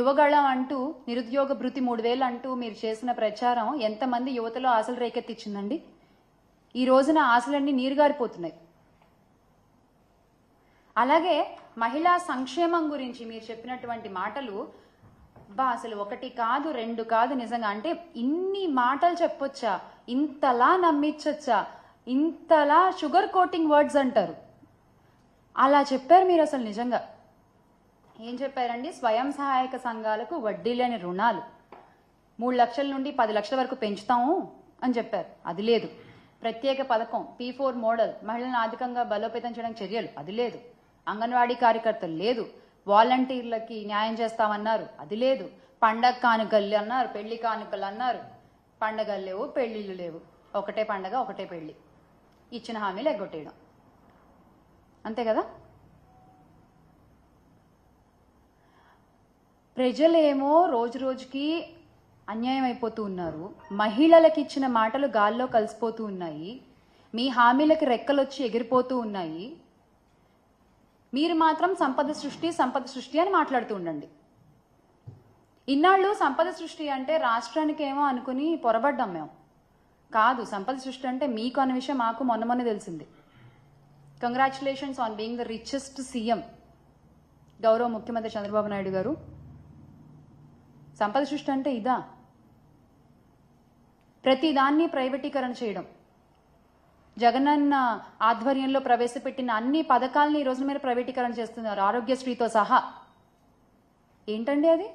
యువగళం అంటూ నిరుద్యోగ భృతి 3000 అంటూ మీరు చేసిన ప్రచారం ఎంతమంది యువతలో ఆశలు రేకెత్తించిందండి? ఈ రోజున ఆశలన్నీ నీరుగారిపోతున్నాయి. అలాగే మహిళా సంక్షేమం గురించి మీరు చెప్పినటువంటి మాటలు అసలు ఒకటి కాదు రెండు కాదు, నిజంగా అంటే ఇన్ని మాటలు చెప్పొచ్చా, ఇంతలా నమ్మించొచ్చా, ఇంతలా షుగర్ కోటింగ్ వర్డ్స్ అంటారు, అలా చెప్పారు మీరు. అసలు నిజంగా ఏం చెప్పారండి? స్వయం సహాయక సంఘాలకు వడ్డీ లేని రుణాలు 3 లక్షల నుండి 10 లక్షల వరకు పెంచుతాము అని చెప్పారు, అది లేదు. ప్రత్యేక పథకం P4 మోడల్ మహిళలను ఆర్థికంగా బలోపేతం చేయడానికి చర్యలు, అది లేదు. అంగన్వాడీ కార్యకర్తలు లేదు. వాలంటీర్లకి న్యాయం చేస్తామన్నారు, అది లేదు. పండగ కానుకలు అన్నారు, పెళ్లి కానుకలు అన్నారు, పండగలు లేవు, పెళ్లిళ్ళు లేవు, ఒకటే పండగ ఒకటే పెళ్లి, ఇచ్చిన హామీలు ఎగ్గొట్టేయడం, అంతే కదా. ప్రజలేమో రోజు రోజుకి అన్యాయం అయిపోతూ ఉన్నారు. మహిళలకు ఇచ్చిన మాటలు గాల్లో కలిసిపోతూ ఉన్నాయి. మీ హామీలకి రెక్కలొచ్చి ఎగిరిపోతూ ఉన్నాయి. మీరు మాత్రం సంపద సృష్టి అని మాట్లాడుతూ ఉండండి. ఇన్నాళ్ళు సంపద సృష్టి అంటే రాష్ట్రానికి ఏమో అనుకుని పొరబడ్డాం మేము. కాదు, సంపద సృష్టి అంటే మీకు అన్న విషయం మాకు మొన్న తెలిసింది. Congratulations on being the richest CM గౌరవ ముఖ్యమంత్రి చంద్రబాబు నాయుడు గారు. సంపద సృష్టి అంటే ఇదా? ప్రతిదాన్ని ప్రైవేటీకరణ చేయడం, జగనన్న ఆధ్వర్యంలో ప్రవేశపెట్టిన అన్ని పథకాలని ఈ రోజు మీరు ప్రైవేటీకరణ చేస్తున్నారు, ఆరోగ్యశ్రీతో సహా. ఏంటండి అది?